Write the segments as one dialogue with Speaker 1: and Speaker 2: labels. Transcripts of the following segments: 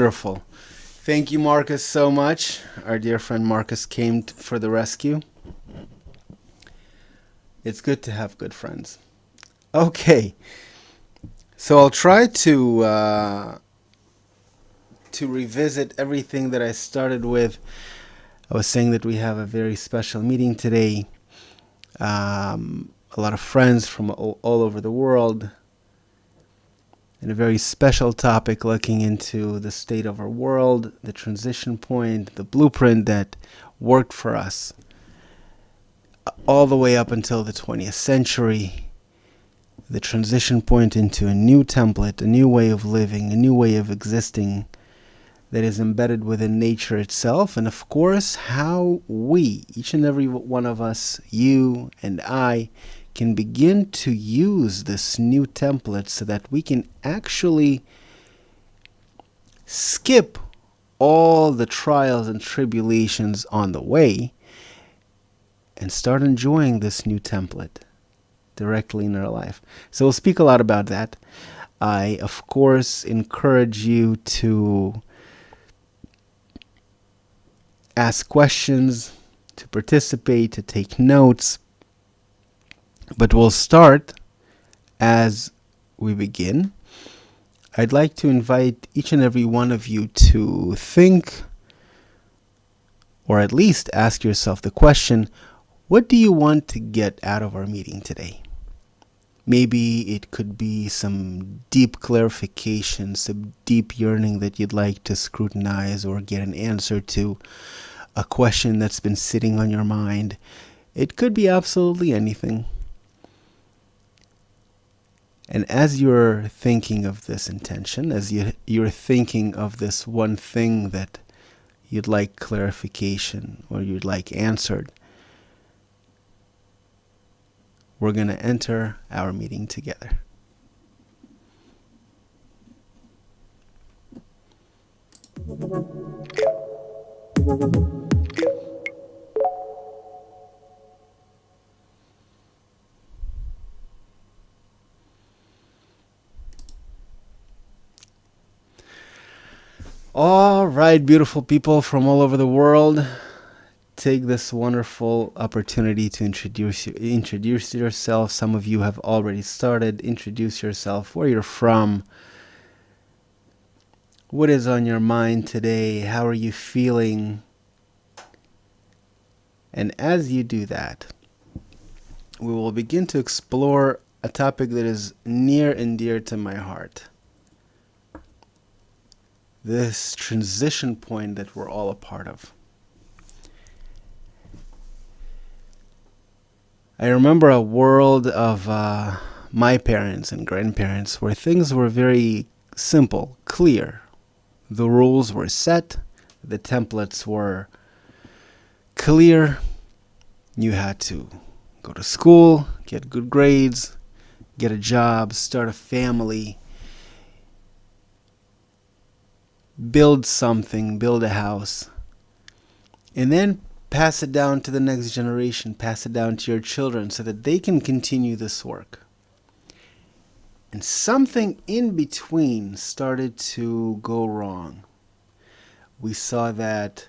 Speaker 1: Wonderful. Thank you, Marcus, so much. Our dear friend Marcus came for the rescue. It's good to have good friends. Okay, so I'll try to revisit everything that I started with. I was saying that we have a very special meeting today. A lot of friends from all over the world. And a very special topic looking into the state of our world, the transition point, the blueprint that worked for us all the way up until the 20th century, the transition point into a new template, a new way of living, a new way of existing that is embedded within nature itself, and of course how we, each and every one of us, you and I, can begin to use this new template so that we can actually skip all the trials and tribulations on the way and start enjoying this new template directly in our life. So we'll speak a lot about that. I, of course, encourage you to ask questions, to participate, to take notes. But we'll start as we begin. I'd like to invite each and every one of you to think, or at least ask yourself the question, what do you want to get out of our meeting today? Maybe it could be some deep clarification, some deep yearning that you'd like to scrutinize or get an answer to, a question that's been sitting on your mind. It could be absolutely anything. And as you're thinking of this intention, as you're thinking of this one thing that you'd like clarification or you'd like answered, we're going to enter our meeting together. All right, beautiful people from all over the world, take this wonderful opportunity to introduce yourself. Some of you have already started. Introduce yourself, where you're from, what is on your mind today, how are you feeling? And as you do that, we will begin to explore a topic that is near and dear to my heart. This transition point that we're all a part of. I remember a world of my parents and grandparents where things were very simple, clear. The rules were set, the templates were clear. You had to go to school, get good grades, get a job, start a family, build something, build a house, and then pass it down to the next generation, pass it down to your children so that they can continue this work. And something in between started to go wrong. We saw that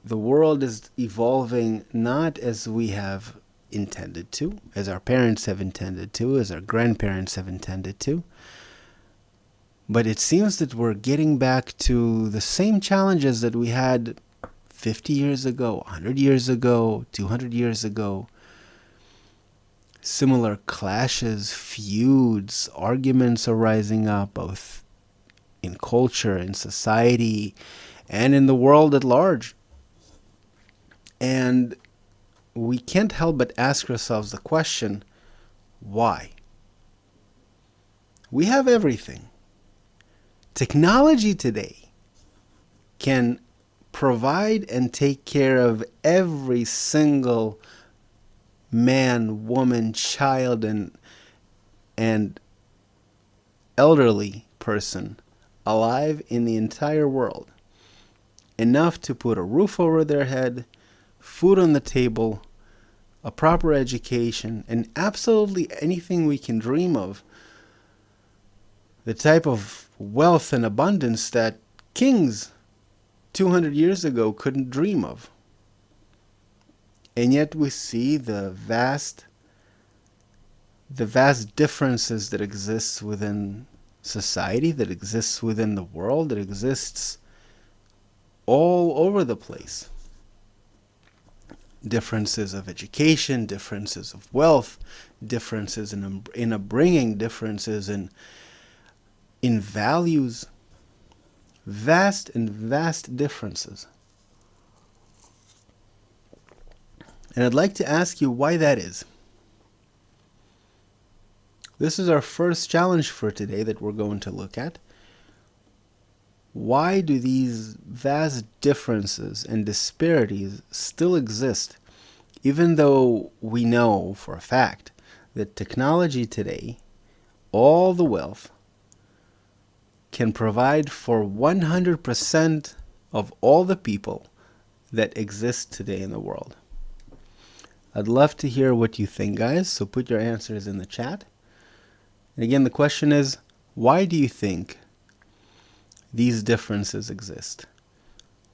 Speaker 1: the world is evolving not as we have intended to, as our parents have intended to, as our grandparents have intended to. But it seems that we're getting back to the same challenges that we had 50 years ago, 100 years ago, 200 years ago. Similar clashes, feuds, arguments are rising up, both in culture, in society, and in the world at large. And we can't help but ask ourselves the question, why? We have everything. Technology today can provide and take care of every single man, woman, child, and elderly person alive in the entire world. Enough to put a roof over their head, food on the table, a proper education, and absolutely anything we can dream of the type of wealth and abundance that kings 200 years ago couldn't dream of. And yet we see the vast differences that exists within society, that exists within the world, that exists all over the place. Differences of education, differences of wealth, differences in upbringing, differences in values, vast differences. And I'd like to ask you why that is. This is our first challenge for today that we're going to look at. Why do these vast differences and disparities still exist, even though we know for a fact that technology today, all the wealth, can provide for 100% of all the people that exist today in the world? I'd love to hear what you think, guys, so put your answers in the chat. And again, the question is, why do you think these differences exist?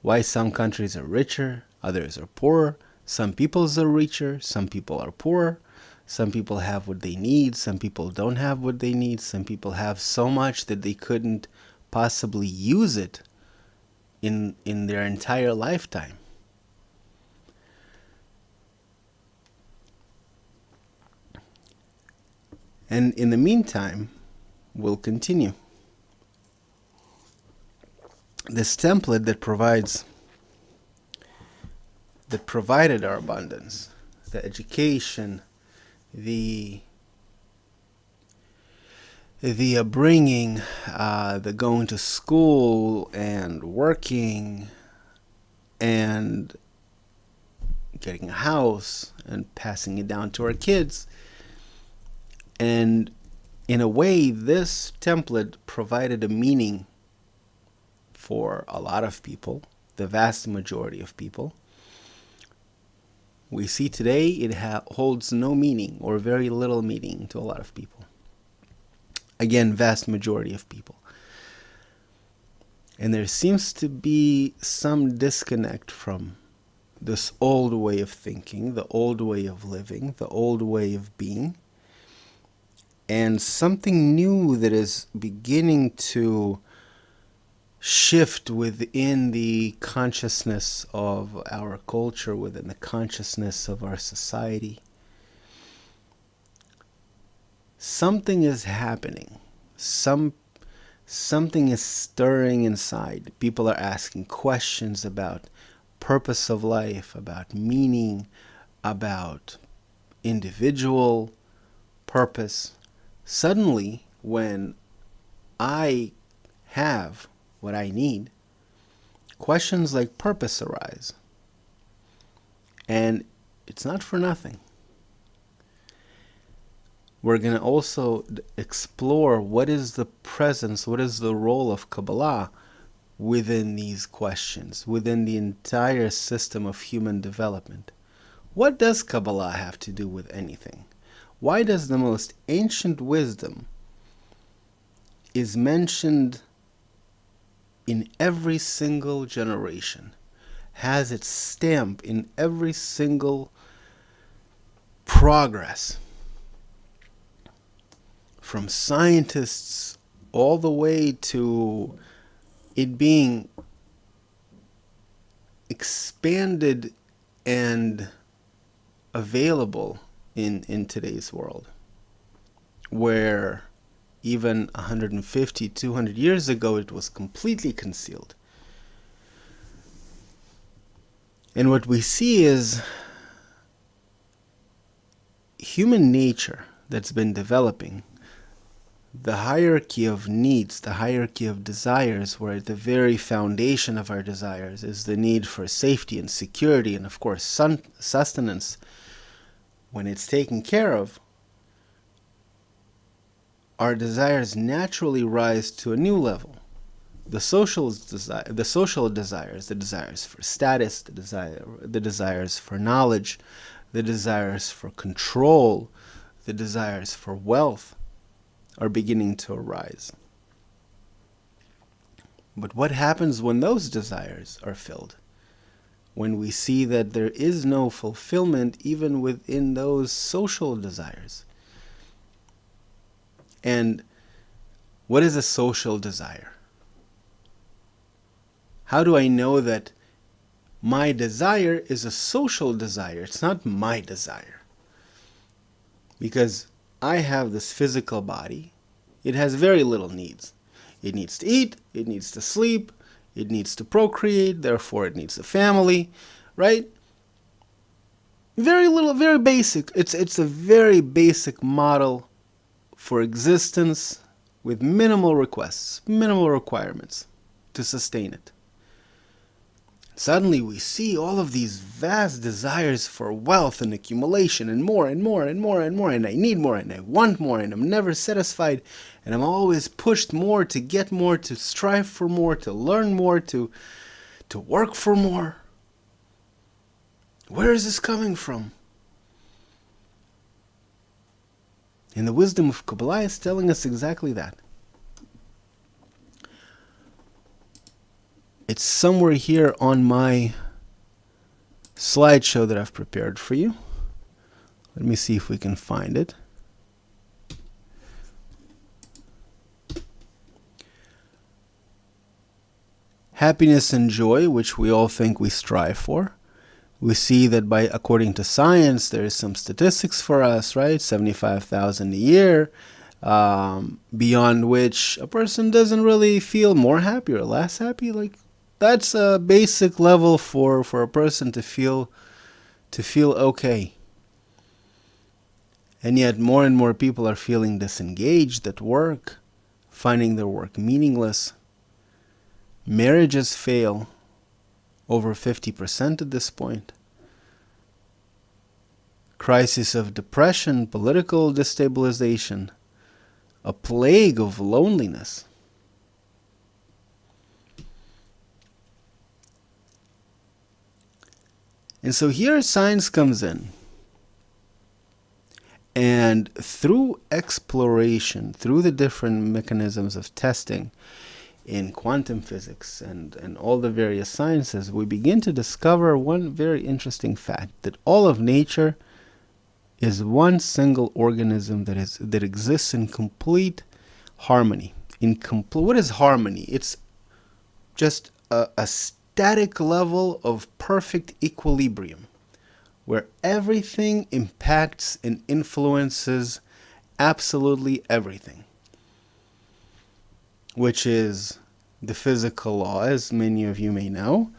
Speaker 1: Why some countries are richer, others are poorer, some peoples are richer, some people are poorer, some people have what they need, some people don't have what they need, some people have so much that they couldn't possibly use it in their entire lifetime. And in the meantime, we'll continue. This template that provided our abundance, the education, the upbringing, the going to school and working and getting a house and passing it down to our kids. And in a way, this template provided a meaning for a lot of people, the vast majority of people. We see today it holds no meaning or very little meaning to a lot of people. Again, vast majority of people. And there seems to be some disconnect from this old way of thinking, the old way of living, the old way of being, and something new that is beginning to shift within the consciousness of our culture, within the consciousness of our society. Something is happening. Something is stirring inside. People are asking questions about purpose of life, about meaning, about individual purpose. Suddenly, when I have what I need, questions like purpose arise. And it's not for nothing. We're going to also explore what is the presence, what is the role of Kabbalah within these questions, within the entire system of human development. What does Kabbalah have to do with anything? Why does the most ancient wisdom is mentioned in every single generation, has its stamp in every single progress, from scientists all the way to it being expanded and available in today's world, where even 150, 200 years ago it was completely concealed. And what we see is human nature that's been developing, the hierarchy of needs, the hierarchy of desires, where at the very foundation of our desires is the need for safety and security and, of course, sustenance. When it's taken care of, our desires naturally rise to a new level. The social desires, the desires for status, the desires for knowledge, the desires for control, the desires for wealth are beginning to arise. But what happens when those desires are filled? When we see that there is no fulfillment even within those social desires. And what is a social desire? How do I know that my desire is a social desire? It's not my desire. Because I have this physical body. It has very little needs. It needs to eat, it needs to sleep, it needs to procreate, therefore it needs a family, right? Very little, very basic. It's a very basic model for existence with minimal requests, minimal requirements to sustain it. Suddenly we see all of these vast desires for wealth and accumulation and more and more and more and more, and I need more and I want more and I'm never satisfied, and I'm always pushed more, to get more, to strive for more, to learn more, to work for more. Where is this coming from? And the wisdom of Kabbalah is telling us exactly that. It's somewhere here on my slideshow that I've prepared for you. Let me see if we can find it. Happiness and joy, which we all think we strive for. We see that according to science, there is some statistics for us, right? 75,000 a year, beyond which a person doesn't really feel more happy or less happy. Like, that's a basic level for a person to feel okay. And yet more and more people are feeling disengaged at work, finding their work meaningless. Marriages fail, over 50% at this point. Crisis of depression, political destabilization, a plague of loneliness. And so here science comes in. And through exploration, through the different mechanisms of testing in quantum physics and all the various sciences, we begin to discover one very interesting fact, that all of nature is one single organism that exists in complete harmony. What is harmony? It's just a static level of perfect equilibrium, where everything impacts and influences absolutely everything, which is the physical law, as many of you may know.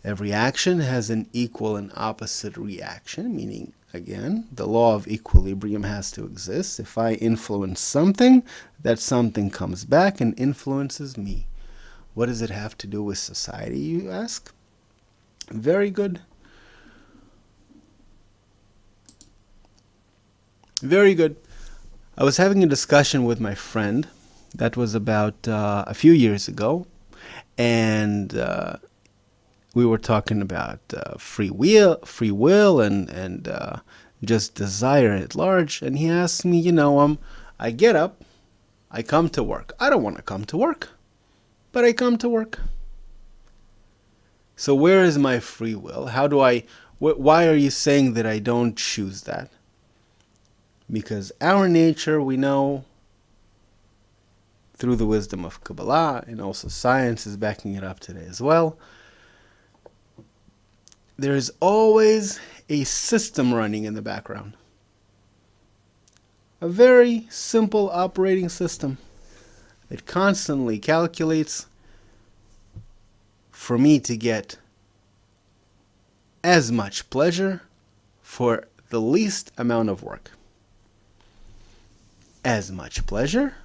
Speaker 1: Every action has an equal and opposite reaction, meaning, again, the law of equilibrium has to exist. If I influence something, that something comes back and influences me. What does it have to do with society, you ask? Very good. Very good. I was having a discussion with my friend. That was about a few years ago. And we were talking about free will and just desire at large. And he asked me, I get up, I come to work. I don't want to come to work, but I come to work. So where is my free will? Why are you saying that I don't choose that? Because our nature, we know, through the wisdom of Kabbalah, and also science is backing it up today as well, there is always a system running in the background. A very simple operating system that constantly calculates for me to get as much pleasure for the least amount of work. As much pleasure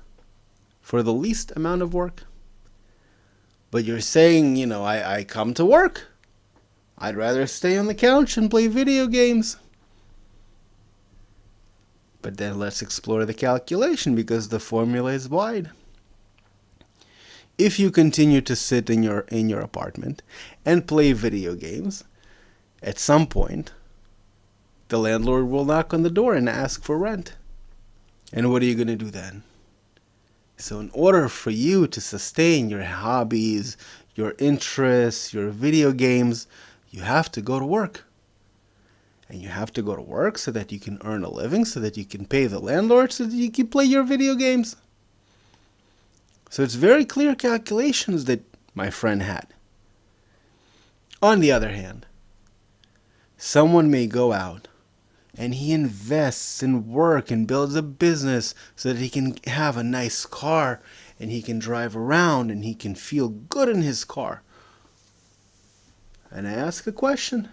Speaker 1: for the least amount of work. But you're saying, I come to work. I'd rather stay on the couch and play video games. But then let's explore the calculation, because the formula is wide. If you continue to sit in your apartment and play video games, at some point, the landlord will knock on the door and ask for rent. And what are you going to do then? So in order for you to sustain your hobbies, your interests, your video games, you have to go to work. And you have to go to work so that you can earn a living, so that you can pay the landlord, so that you can play your video games. So it's very clear calculations that my friend had. On the other hand, someone may go out and he invests in work and builds a business so that he can have a nice car and he can drive around and he can feel good in his car. And I ask a question.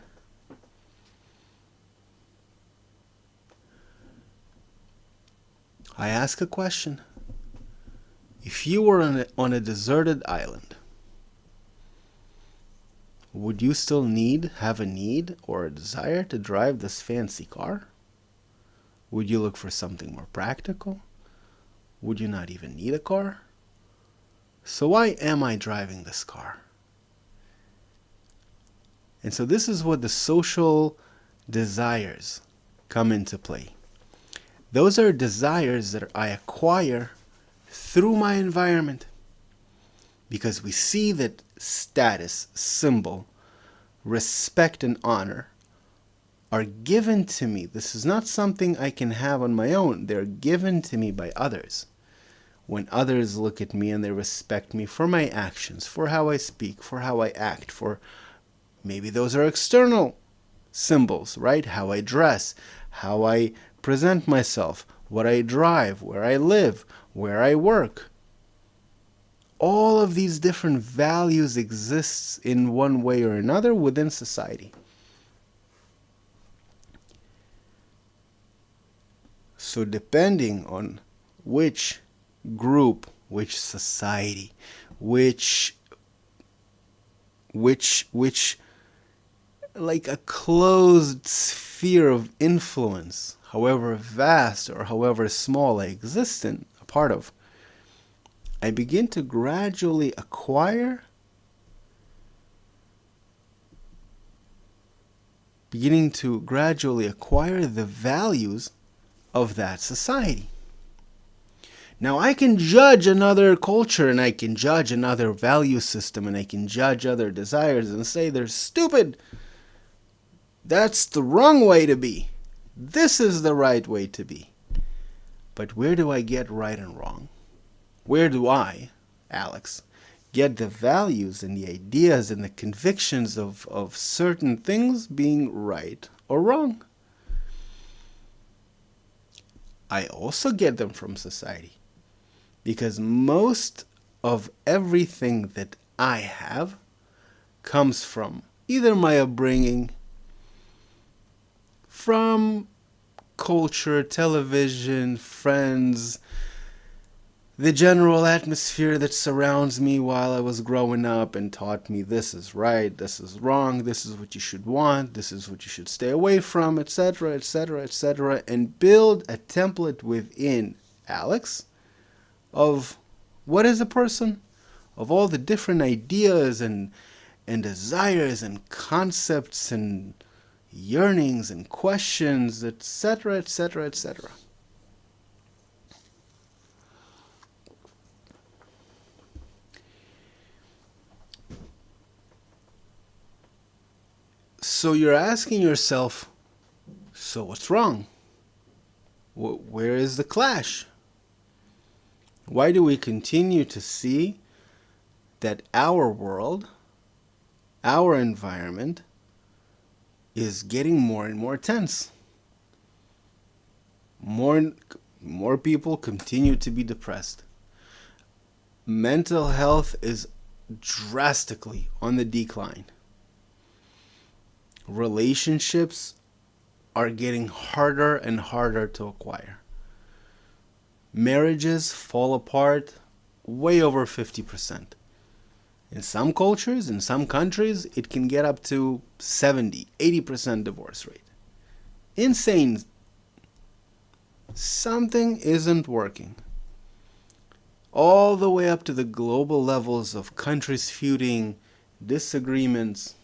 Speaker 1: If you were on a deserted island, would you still have a need or a desire to drive this fancy car? Would you look for something more practical? Would you not even need a car? So why am I driving this car? And so this is what the social desires come into play. Those are desires that I acquire through my environment. Because we see that status, symbol, respect, and honor are given to me. This is not something I can have on my own. They're given to me by others. When others look at me and they respect me for my actions, for how I speak, for how I act, for maybe those are external symbols, right? How I dress, how I present myself, what I drive, where I live, where I work. All of these different values exist in one way or another within society. So depending on which group, which society, which like a closed sphere of influence, however vast or however small I exist in, a part of, I begin to gradually acquire the values of that society. Now I can judge another culture and I can judge another value system and I can judge other desires and say they're stupid. That's the wrong way to be. This is the right way to be. But where do I get right and wrong? Where do I, Alex, get the values and the ideas and the convictions of certain things being right or wrong? I also get them from society. Because most of everything that I have comes from either my upbringing, from culture, television, friends, the general atmosphere that surrounds me while I was growing up and taught me this is right, this is wrong, this is what you should want, this is what you should stay away from, etc., etc., etc., and build a template within Alex of what is a person, of all the different ideas and desires and concepts and yearnings and questions, etc., etc., etc. So you're asking yourself, so what's wrong? Where is the clash? Why do we continue to see that our world, our environment, is getting more and more tense? More people continue to be depressed. Mental health is drastically on the decline. Relationships are getting harder and harder to acquire. Marriages fall apart way over 50%. In some cultures, in some countries, it can get up to 70, 80% divorce rate. Insane. Something isn't working. All the way up to the global levels of countries feuding, disagreements,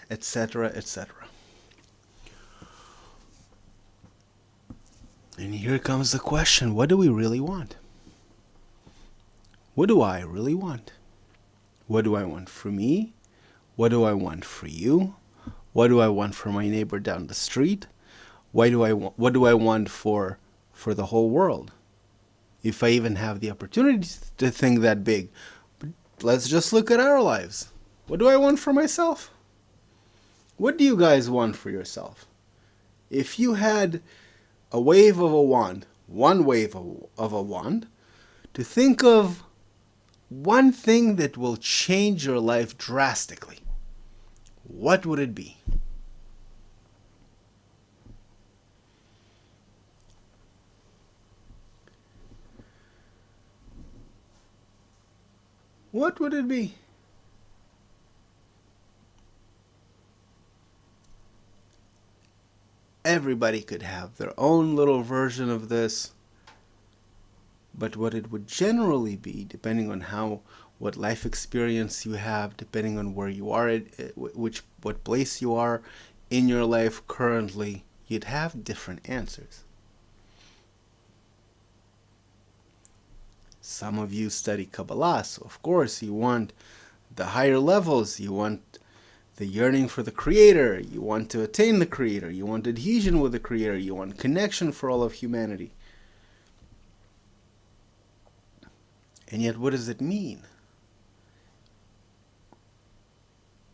Speaker 1: etc., etc. And here comes the question, what do we really want? What do I really want? What do I want for me? What do I want for you? What do I want for my neighbor down the street? What do I want for the whole world? If I even have the opportunity to think that big. But let's just look at our lives. What do I want for myself? What do you guys want for yourself? If you had a wave of a wand, one wave of a wand, to think of one thing that will change your life drastically, what would it be? What would it be? Everybody could have their own little version of this, but what it would generally be, depending on what life experience you have, depending on where you are, what place you are in your life currently, you'd have different answers. Some of you study Kabbalah, so of course you want the higher levels, you want the yearning for the Creator, you want to attain the Creator, you want adhesion with the Creator, you want connection for all of humanity. And yet, what does it mean?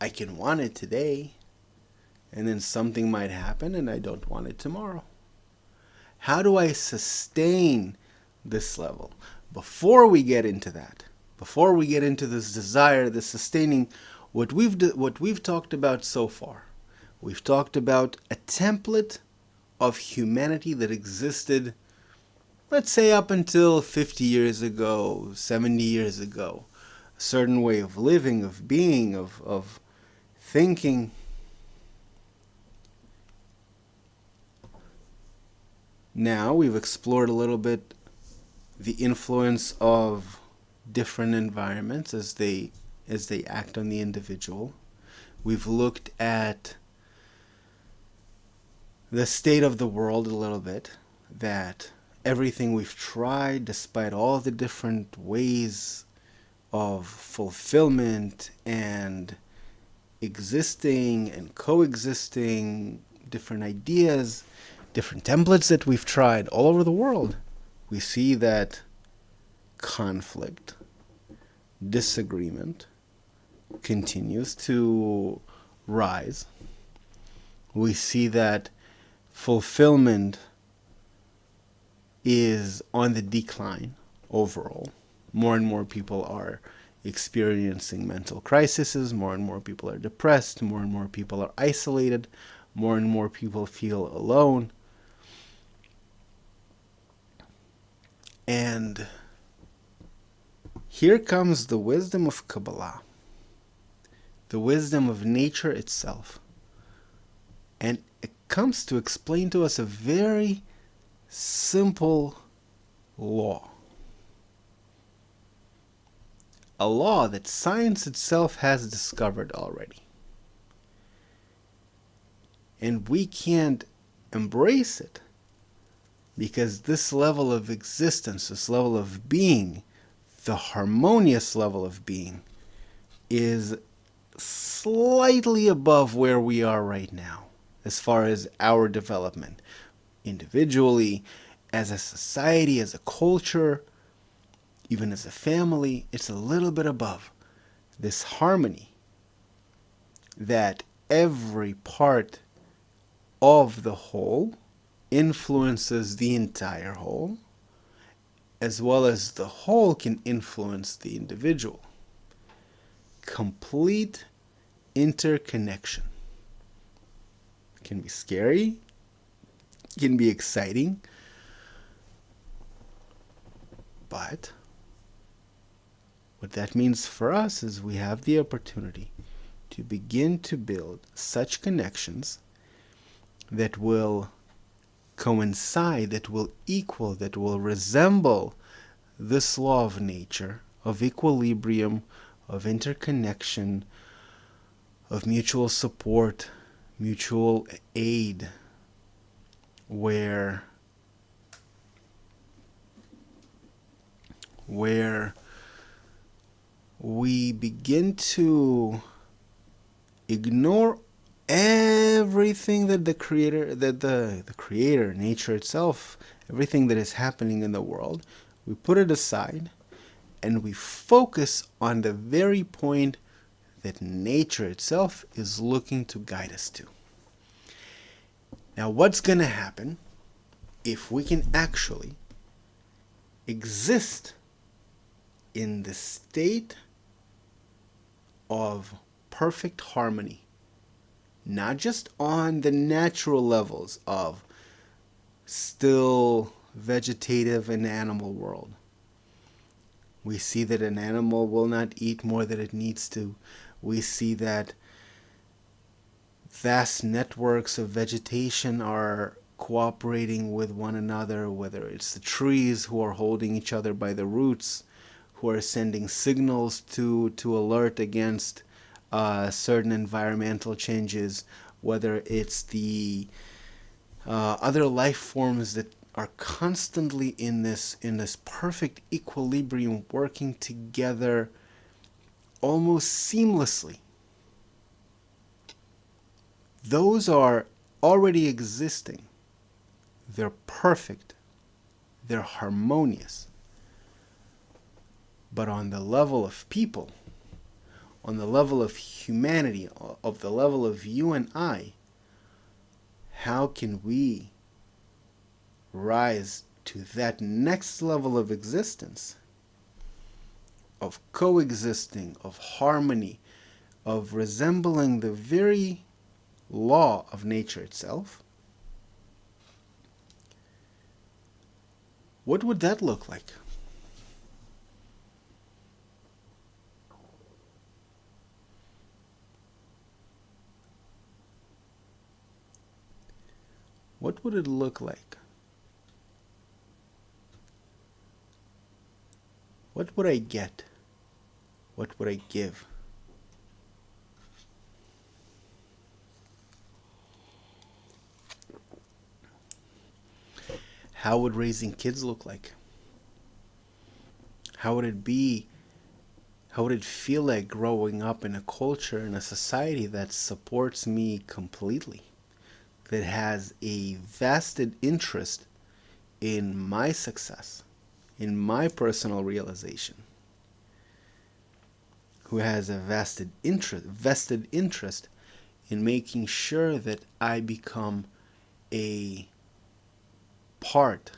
Speaker 1: I can want it today, and then something might happen and I don't want it tomorrow. How do I sustain this level? Before we get into that, before we get into this desire, this sustaining, what we've talked about so far, we've talked about a template of humanity that existed, let's say up until 50 years ago, 70 years ago. A certain way of living, of being, of thinking. Now we've explored a little bit the influence of different environments as they act on the individual. We've looked at the state of the world a little bit, that everything we've tried, despite all the different ways of fulfillment and existing and coexisting, different ideas, different templates that we've tried all over the world, we see that conflict, disagreement continues to rise. We see that fulfillment is on the decline overall. More and more people are experiencing mental crises, more and more people are depressed, more and more people are isolated, more and more people feel alone. And here comes the wisdom of Kabbalah, the wisdom of nature itself. And it comes to explain to us a very simple law. A law that science itself has discovered already. And we can't embrace it because this level of existence, this level of being, the harmonious level of being, is slightly above where we are right now as far as our development. Individually, as a society, as a culture, even as a family, it's a little bit above. This harmony that every part of the whole influences the entire whole, as well as the whole can influence the individual. Complete interconnection. Can be scary, can be exciting, but what that means for us is we have the opportunity to begin to build such connections that will coincide, that will equal, that will resemble this law of nature, of equilibrium, of interconnection, of mutual support, mutual aid, where where we begin to ignore everything that the creator, nature itself, everything that is happening in the world, we put it aside and we focus on the very point that nature itself is looking to guide us to. Now, what's going to happen if we can actually exist in the state of perfect harmony, not just on the natural levels of still vegetative and animal world? We see that an animal will not eat more than it needs to. We see that vast networks of vegetation are cooperating with one another, whether it's the trees who are holding each other by the roots, who are sending signals to alert against certain environmental changes, whether it's the other life forms that are constantly in this perfect equilibrium, working together almost seamlessly. Those are already existing. They're perfect. They're harmonious. But on the level of people, on the level of humanity, of the level of you and I, how can we rise to that next level of existence, of coexisting, of harmony, of resembling the very law of nature itself? What would that look like? What would it look like? What would I get? What would I give? How would raising kids look like? How would it be? How would it feel like growing up in a culture, in a society that supports me completely, that has a vested interest in my success, in my personal realization, who has a vested interest in making sure that I become a part,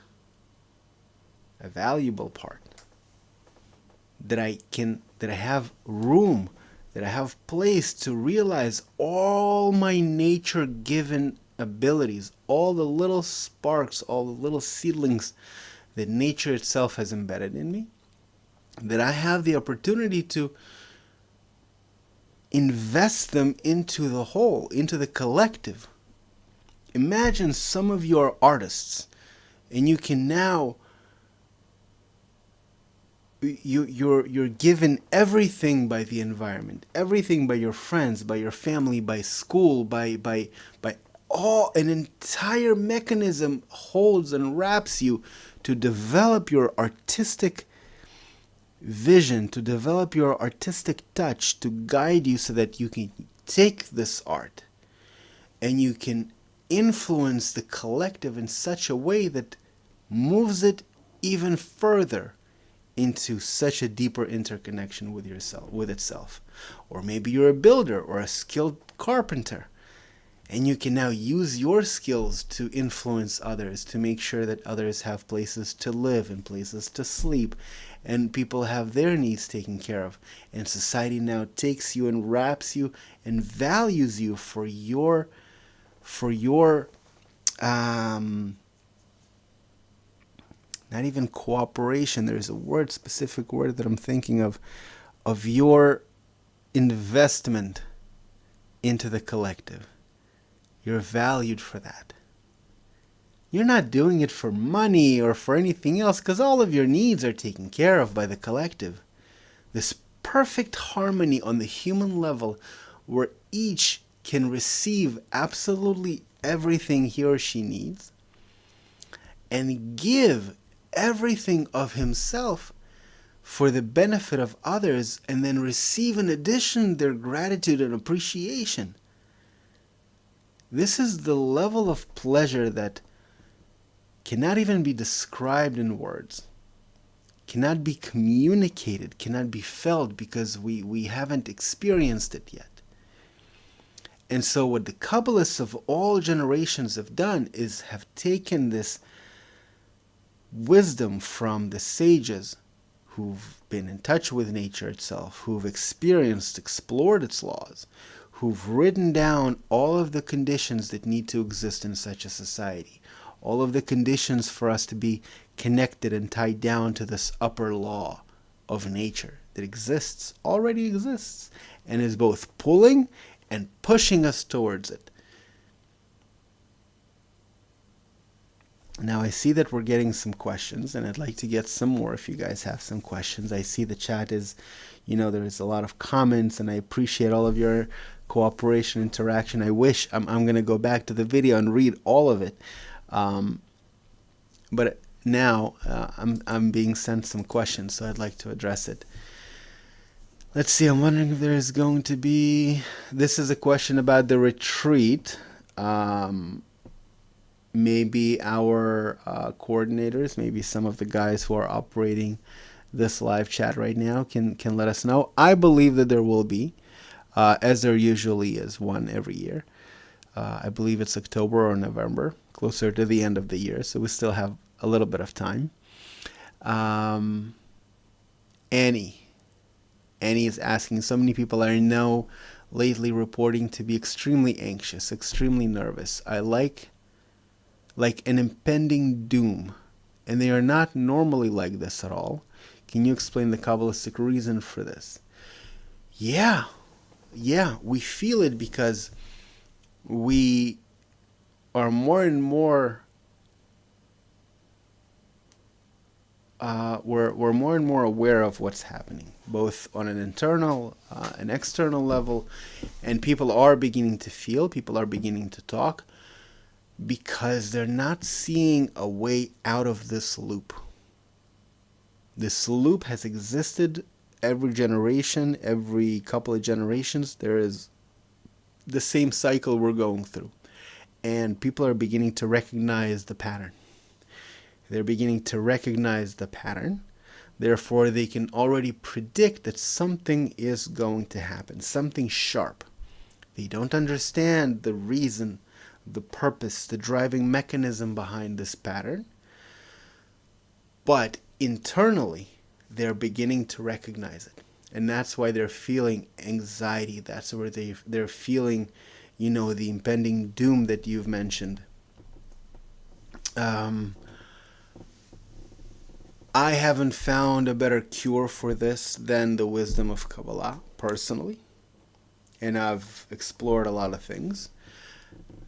Speaker 1: a valuable part, that I have room, that I have place to realize all my nature-given abilities, all the little sparks, all the little seedlings that nature itself has embedded in me, that I have the opportunity to invest them into the whole, into the collective. Imagine some of you are artists, and you can now, you're given everything by the environment, everything by your friends, by your family, by school, by all, an entire mechanism holds and wraps you to develop your artistic vision, to develop your artistic touch, to guide you so that you can take this art and you can influence the collective in such a way that moves it even further into such a deeper interconnection with yourself, with itself. Or maybe you're a builder or a skilled carpenter, and you can now use your skills to influence others, to make sure that others have places to live and places to sleep, and people have their needs taken care of. And society now takes you and wraps you and values you for your not even cooperation, there's a specific word that I'm thinking of your investment into the collective. You're valued for that. You're not doing it for money or for anything else, because all of your needs are taken care of by the collective. This perfect harmony on the human level where each can receive absolutely everything he or she needs and give everything of himself for the benefit of others, and then receive in addition their gratitude and appreciation. This is the level of pleasure that cannot even be described in words, cannot be communicated, cannot be felt, because we haven't experienced it yet. And so what the Kabbalists of all generations have done is have taken this wisdom from the sages who've been in touch with nature itself, who've experienced, explored its laws, who've written down all of the conditions that need to exist in such a society, all of the conditions for us to be connected and tied down to this upper law of nature that exists, already exists, and is both pulling and pushing us towards it. Now I see that we're getting some questions, and I'd like to get some more if you guys have some questions. I see the chat is, there's a lot of comments, and I appreciate all of your cooperation, interaction. I wish I'm going to go back to the video and read all of it. But now I'm being sent some questions, so I'd like to address it. Let's see, I'm wondering if there is going to be... This is a question about the retreat. Maybe our coordinators, maybe some of the guys who are operating this live chat right now can let us know. I believe that there will be, as there usually is one every year. I believe it's October or November, closer to the end of the year, so we still have a little bit of time. Annie is asking, so many people I know lately reporting to be extremely anxious, extremely nervous. I like an impending doom, and they are not normally like this at all. Can you explain the Kabbalistic reason for this? Yeah, we feel it because we are more and more we're more and more aware of what's happening, both on an internal and external level, and people are beginning to feel, people are beginning to talk, because they're not seeing a way out of this loop. This loop has existed every generation, every couple of generations. There is the same cycle we're going through, and people are beginning to recognize the pattern. They're beginning to recognize the pattern. Therefore, they can already predict that something is going to happen, something sharp. They don't understand the reason, the purpose, the driving mechanism behind this pattern. But internally, they're beginning to recognize it. And that's why they're feeling anxiety. That's where they're feeling, the impending doom that you've mentioned. I haven't found a better cure for this than the wisdom of Kabbalah, personally. And I've explored a lot of things.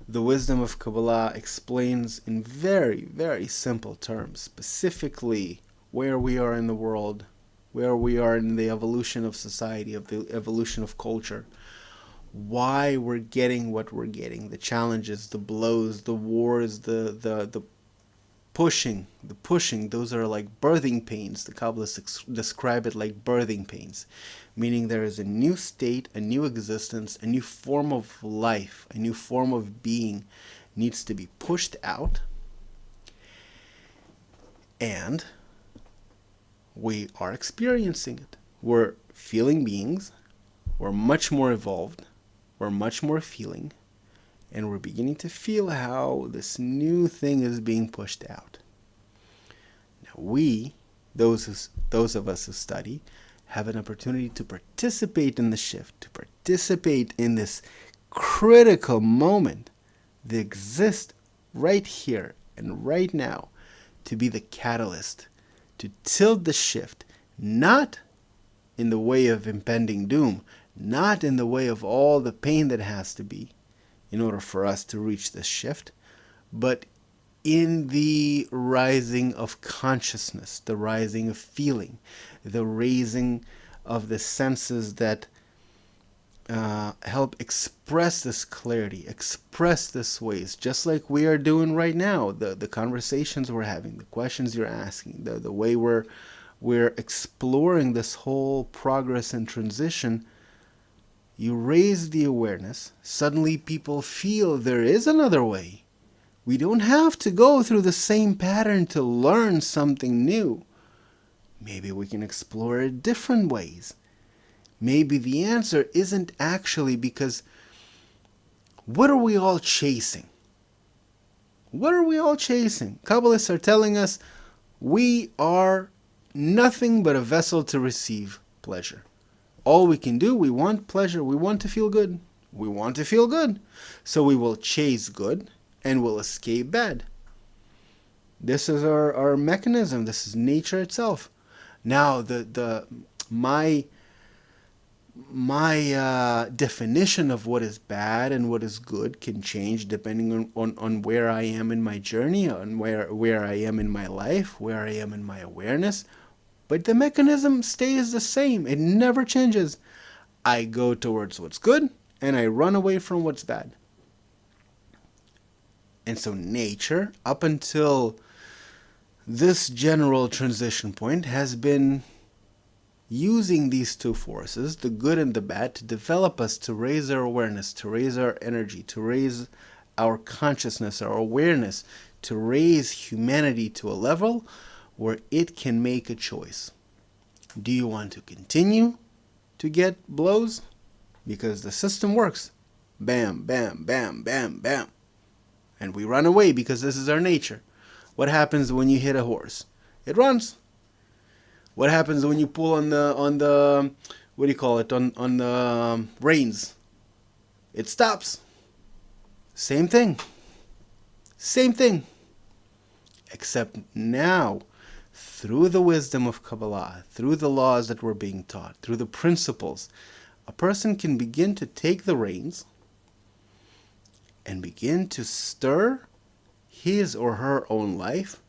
Speaker 1: The wisdom of Kabbalah explains in very, very simple terms, specifically where we are in the world, where we are in the evolution of society, of the evolution of culture, why we're getting what we're getting, the challenges, the blows, the wars, the pushing, those are like birthing pains. The Kabbalists describe it like birthing pains, meaning there is a new state, a new existence, a new form of life, a new form of being needs to be pushed out, and we are experiencing it. We're feeling beings, we're much more evolved, we're much more feeling, and we're beginning to feel how this new thing is being pushed out. Now we, those of us who study, have an opportunity to participate in the shift, to participate in this critical moment that exists right here and right now, to be the catalyst, to tilt the shift, not in the way of impending doom, not in the way of all the pain that has to be in order for us to reach this shift, but in the rising of consciousness, the rising of feeling, the raising of the senses that help express this clarity, express this ways, just like we are doing right now. The conversations we're having, the questions you're asking, the way we're we're exploring this whole progress and transition, you raise the awareness. Suddenly people feel there is another way. We don't have to go through the same pattern to learn something new. Maybe we can explore it different ways. Maybe the answer isn't actually because what are we all chasing? What are we all chasing? Kabbalists are telling us we are nothing but a vessel to receive pleasure. All we can do, we want pleasure, we want to feel good. We want to feel good. So we will chase good and will escape bad. This is our mechanism. This is nature itself. Now, my definition of what is bad and what is good can change depending on where I am in my journey, on where I am in my life, where I am in my awareness. But the mechanism stays the same. It never changes. I go towards what's good and I run away from what's bad. And so nature, up until this general transition point, has been using these two forces, the good and the bad, to develop us, to raise our awareness, to raise our energy, to raise our consciousness, our awareness, to raise humanity to a level where it can make a choice. Do you want to continue to get blows? Because the system works. Bam, bam, bam, bam, bam. And we run away because this is our nature. What happens when you hit a horse? It runs. What happens when you pull on the what do you call it, on the reins? It stops. Same thing. Same thing. Except now, through the wisdom of Kabbalah, through the laws that we're being taught, through the principles, a person can begin to take the reins and begin to stir his or her own life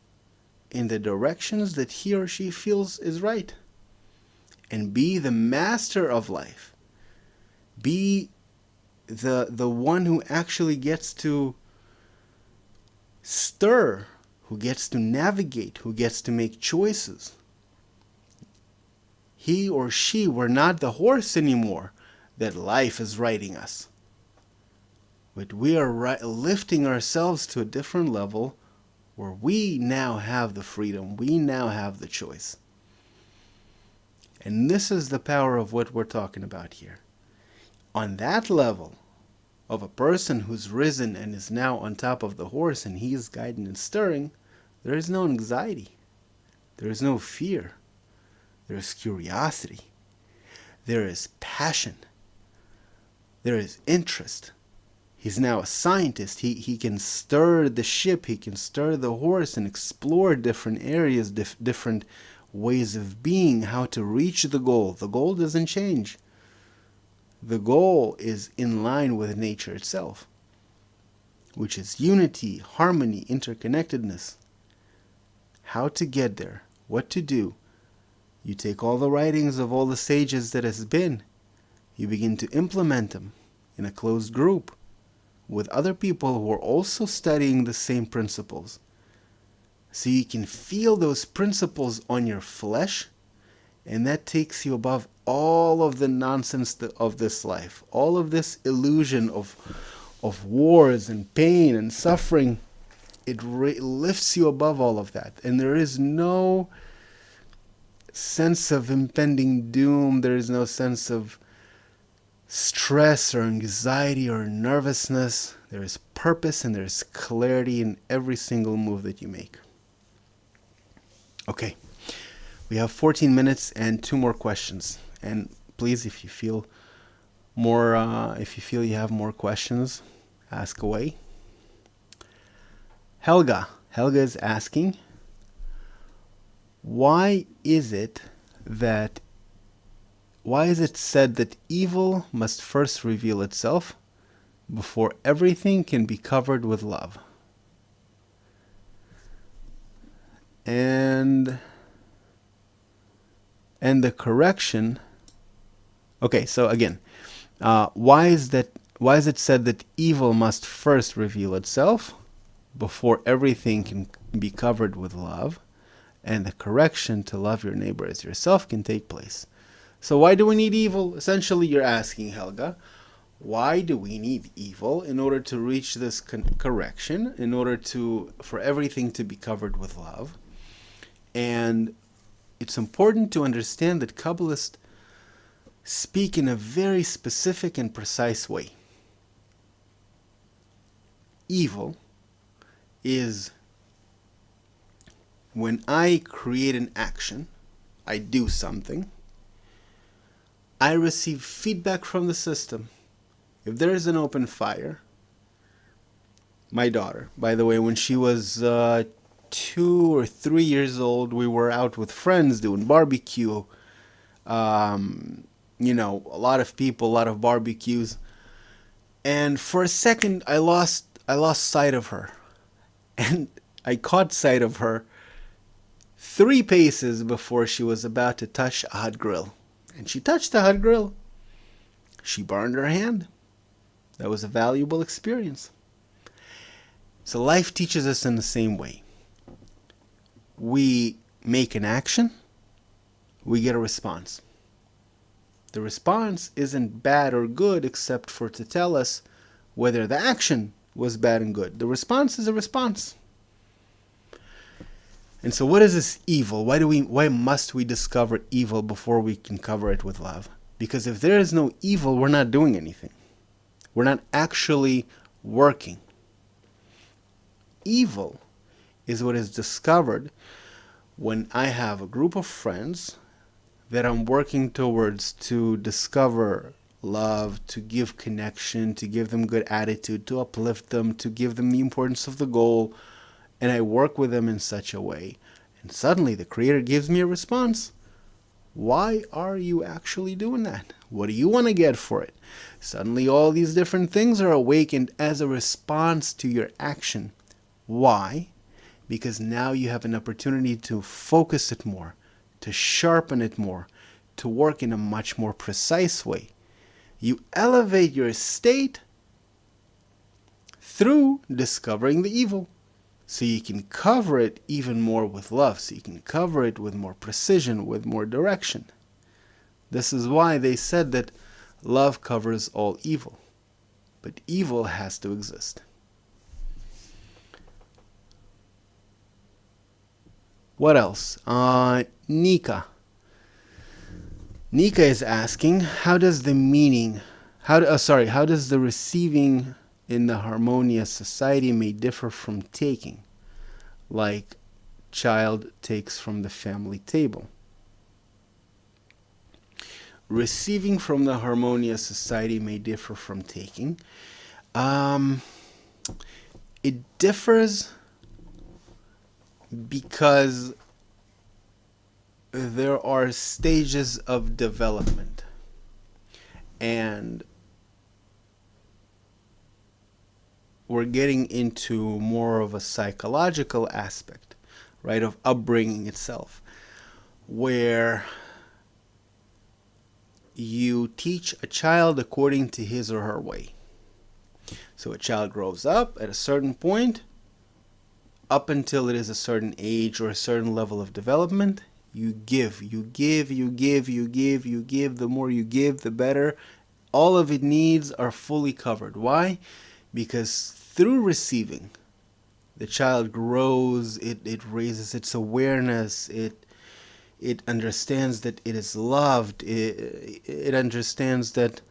Speaker 1: in the directions that he or she feels is right, and be the master of life. Be the one who actually gets to stir, who gets to navigate, who gets to make choices. He or she, we're not the horse anymore that life is riding us. But we are lifting ourselves to a different level where we now have the freedom, we now have the choice. And this is the power of what we're talking about here. On that level of a person who's risen and is now on top of the horse and he is guiding and stirring, there is no anxiety, there is no fear, there is curiosity, there is passion, there is interest. He's now a scientist. He can stir the ship, he can stir the horse and explore different areas, different ways of being, how to reach the goal. The goal doesn't change. The goal is in line with nature itself, which is unity, harmony, interconnectedness. How to get there, what to do. You take all the writings of all the sages that has been, you begin to implement them in a closed group with other people who are also studying the same principles. So you can feel those principles on your flesh, and that takes you above all of the nonsense of this life, all of this illusion of wars and pain and suffering. It lifts you above all of that, and there is no sense of impending doom, there is no sense of stress or anxiety or nervousness. There is purpose and there is clarity in every single move that you make. Okay, we have 14 minutes and 2 more questions. And please, if you feel you have more questions, ask away. Helga is asking, why is it said that evil must first reveal itself before everything can be covered with love? And the correction. Okay, so again, why is it said that evil must first reveal itself before everything can be covered with love? and the correction to love your neighbor as yourself can take place. So why do we need evil? Essentially, you're asking, Helga, why do we need evil in order to reach this correction, in order for everything to be covered with love? And it's important to understand that Kabbalists speak in a very specific and precise way. Evil is when I create an action, I do something, I receive feedback from the system. If there is an open fire, my daughter, by the way, when she was 2 or 3 years old, we were out with friends doing barbecue. A lot of people, a lot of barbecues. And for a second, I lost sight of her. And I caught sight of her 3 paces before she was about to touch a hot grill. And she touched the hot grill. She burned her hand. That was a valuable experience. So life teaches us in the same way. We make an action, we get a response. The response isn't bad or good except for to tell us whether the action was bad and good. The response is a response. And so what is this evil? Why must we discover evil before we can cover it with love? Because if there is no evil, we're not doing anything. We're not actually working. Evil is what is discovered when I have a group of friends that I'm working towards to discover love, to give connection, to give them good attitude, to uplift them, to give them the importance of the goal, and I work with them in such a way. And suddenly the Creator gives me a response. Why are you actually doing that? What do you want to get for it? Suddenly all these different things are awakened as a response to your action. Why? Because now you have an opportunity to focus it more, to sharpen it more, to work in a much more precise way. You elevate your state through discovering the evil. So you can cover it even more with love. So you can cover it with more precision, with more direction. This is why they said that love covers all evil. But evil has to exist. What else? Nika. Nika is asking, how does the receiving in the harmonious society may differ from taking, like child takes from the family table? Receiving from the harmonious society may differ from taking. It differs because there are stages of development, and we're getting into more of a psychological aspect, right, of upbringing itself, where you teach a child according to his or her way. So a child grows up at a certain point, up until it is a certain age or a certain level of development. You give. The more you give, the better. All of its needs are fully covered. Why? Because through receiving, the child grows, it raises its awareness, it understands that it is loved, it understands that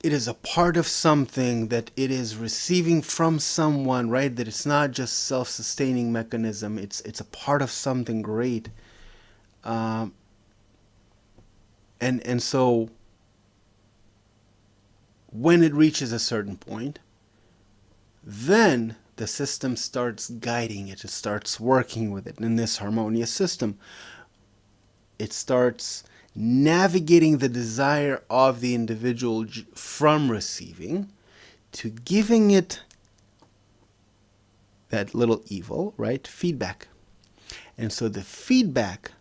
Speaker 1: it is a part of something, that it is receiving from someone, right? That it's not just self-sustaining mechanism, it's a part of something great. And so when it reaches a certain point, then the system starts guiding it. It starts working with it in this harmonious system. It starts navigating the desire of the individual from receiving to giving it that little evil, right? Feedback. And so the feedback,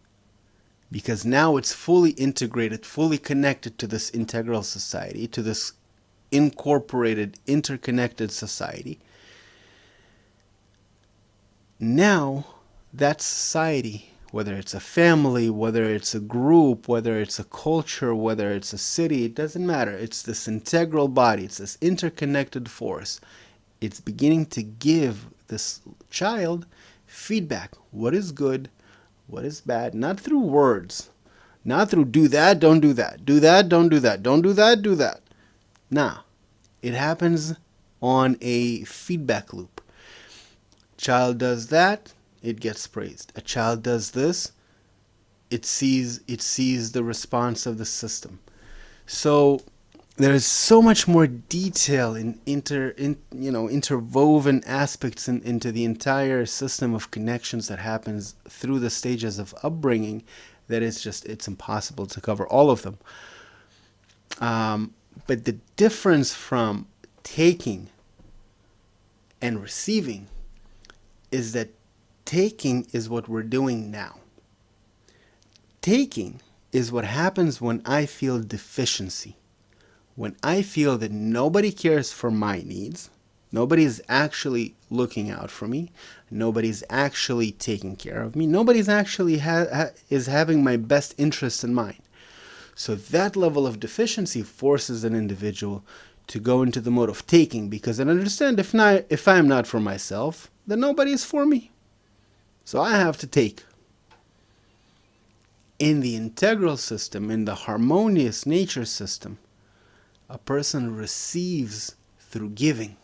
Speaker 1: because now it's fully integrated, fully connected to this integral society, to this incorporated, interconnected society, now that society, whether it's a family, whether it's a group, whether it's a culture, whether it's a city, it doesn't matter. It's this integral body. It's this interconnected force. It's beginning to give this child feedback. What is good? What is bad? Not through words. Not through do that, don't do that. Do that, don't do that. Don't do that, do that. Nah. It happens on a feedback loop. Child does that, it gets praised. A child does this, it sees the response of the system. So there is so much more detail in interwoven aspects into the entire system of connections that happens through the stages of upbringing that it's impossible to cover all of them. But the difference from taking and receiving is that taking is what we're doing now. Taking is what happens when I feel deficiency. When I feel that nobody cares for my needs, nobody is actually looking out for me, nobody's actually taking care of me, nobody's actually is having my best interest in mind. So that level of deficiency forces an individual to go into the mode of taking, because I understand if I am not for myself, then nobody is for me. So I have to take. In the integral system, in the harmonious nature system, a person receives through giving.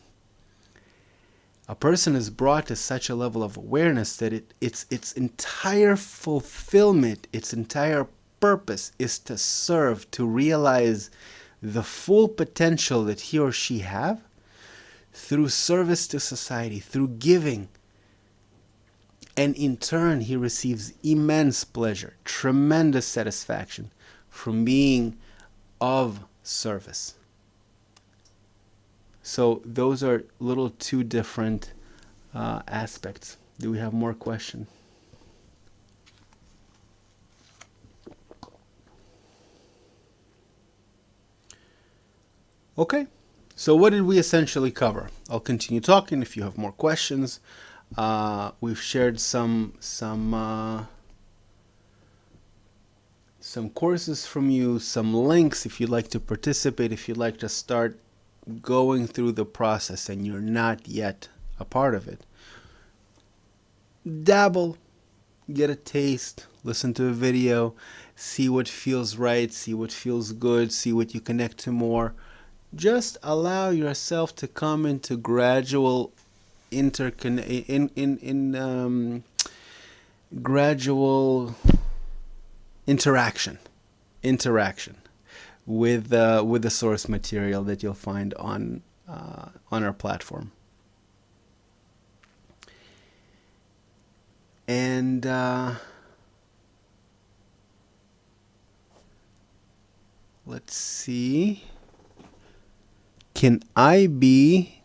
Speaker 1: A person is brought to such a level of awareness that its entire fulfillment, its entire purpose is to serve, to realize the full potential that he or she have through service to society, through giving. And in turn, he receives immense pleasure, tremendous satisfaction from being of service. So those are little two different aspects. Do we have more questions? Okay, so what did we essentially cover? I'll continue talking if you have more questions. We've shared some courses from you, some links if you'd like to participate, if you'd like to start going through the process and you're not yet a part of it. Dabble, get a taste, listen to a video, see what feels right, see what feels good, see what you connect to more. Just allow yourself to come into gradual gradual interaction with the source material that you'll find on our platform. And let's see. Can I be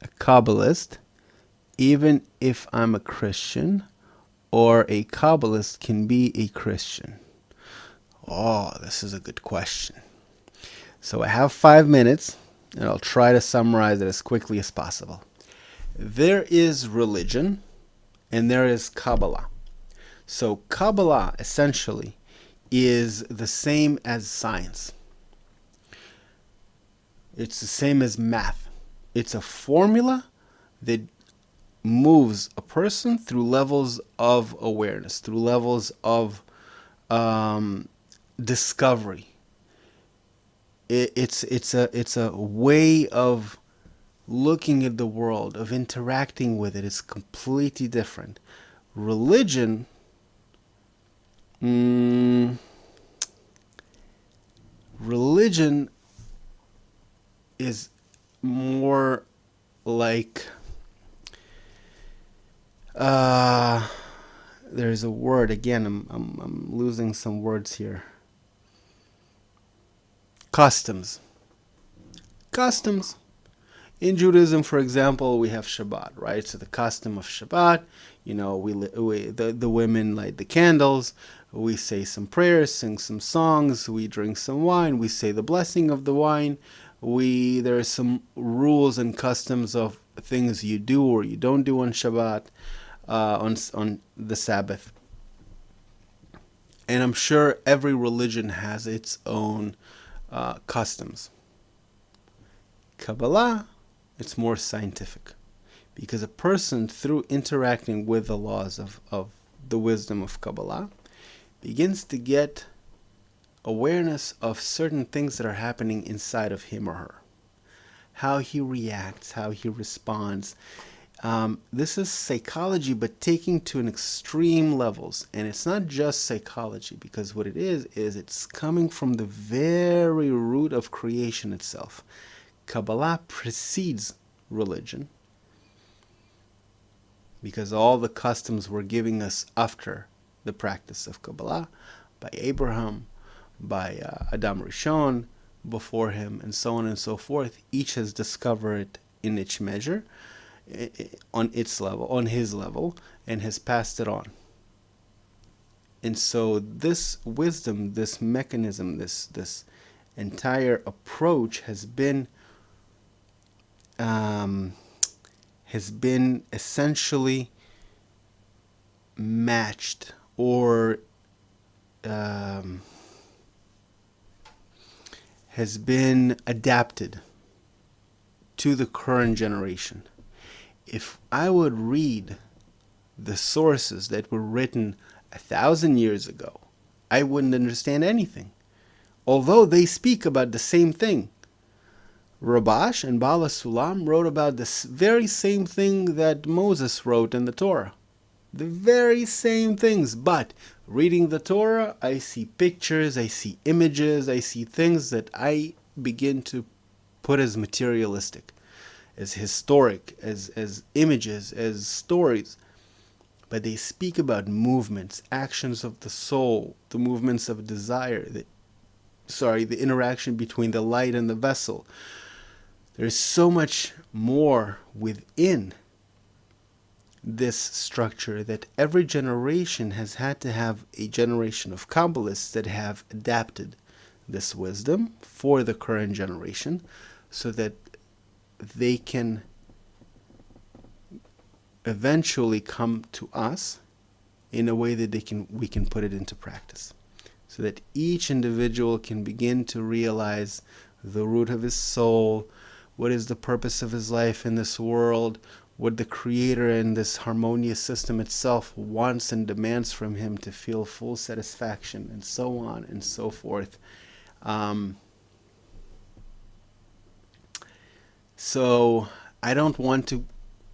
Speaker 1: a Kabbalist even if I'm a Christian, or a Kabbalist can be a Christian? Oh, this is a good question. So I have 5 minutes, and I'll try to summarize it as quickly as possible. There is religion, and there is Kabbalah. So Kabbalah, essentially, is the same as science. It's the same as math. It's a formula that moves a person through levels of awareness, through levels of discovery. It's a way of looking at the world, of interacting with it. It's completely different. Religion, religion is more like, there's a word, again, I'm losing some words here. Customs. In Judaism, for example, we have Shabbat, right? So the custom of Shabbat, the women light the candles, we say some prayers, sing some songs, we drink some wine, we say the blessing of the wine. There are some rules and customs of things you do or you don't do on Shabbat. on the Sabbath. And I'm sure every religion has its own customs. Kabbalah, it's more scientific, because a person, through interacting with the laws of the wisdom of Kabbalah, begins to get awareness of certain things that are happening inside of him or her. How he reacts, how he responds. This is psychology, but taking to an extreme levels. And it's not just psychology, because what it is it's coming from the very root of creation itself. Kabbalah precedes religion, because all the customs were giving us after the practice of Kabbalah by Abraham, by Adam Rishon, before him, and so on and so forth. Each has discovered it in its measure, on its level, on his level, and has passed it on. And so this wisdom, this mechanism, this entire approach has been essentially matched, or has been adapted to the current generation. If I would read the sources that were written 1,000 years ago, I wouldn't understand anything, although they speak about the same thing. Rabash and Bala Sulam wrote about the very same thing that Moses wrote in the Torah. The very same things, but reading the Torah, I see pictures, I see images, I see things that I begin to put as materialistic, as historic, as images, as stories. But they speak about movements, actions of the soul, the movements of desire, the interaction between the light and the vessel. There's so much more within this structure that every generation has had to have a generation of Kabbalists that have adapted this wisdom for the current generation, so that they can eventually come to us in a way that we can put it into practice, so that each individual can begin to realize the root of his soul, what is the purpose of his life in this world, what the Creator in this harmonious system itself wants and demands from him to feel full satisfaction, and so on and so forth. So I don't want to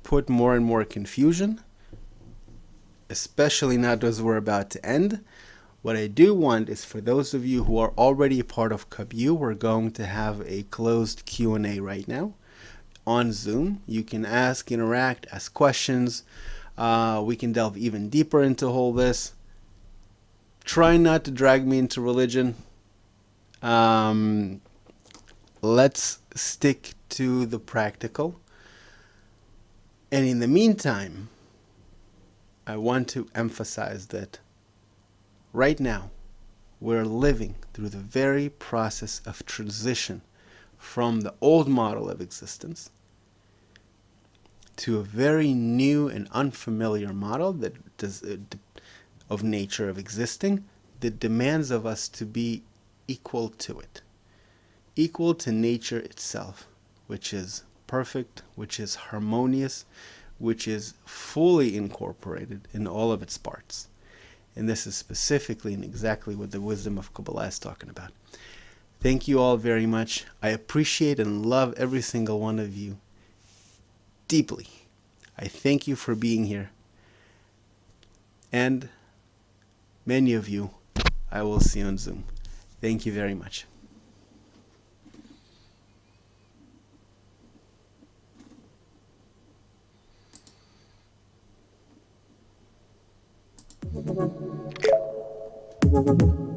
Speaker 1: put more and more confusion, especially not as we're about to end. What I do want is for those of you who are already a part of KabU, we're going to have a closed Q&A right now on Zoom. You can ask, interact, ask questions. We can delve even deeper into all this. Try not to drag me into religion. Let's stick to the practical. And in the meantime, I want to emphasize that right now, we're living through the very process of transition from the old model of existence to a very new and unfamiliar model that of nature of existing, that demands of us to be equal to it, equal to nature itself, which is perfect, which is harmonious, which is fully incorporated in all of its parts. And this is specifically and exactly what the wisdom of Kabbalah is talking about. Thank you all very much. I appreciate and love every single one of you deeply. I thank you for being here. And many of you, I will see you on Zoom. Thank you very much. Thank you.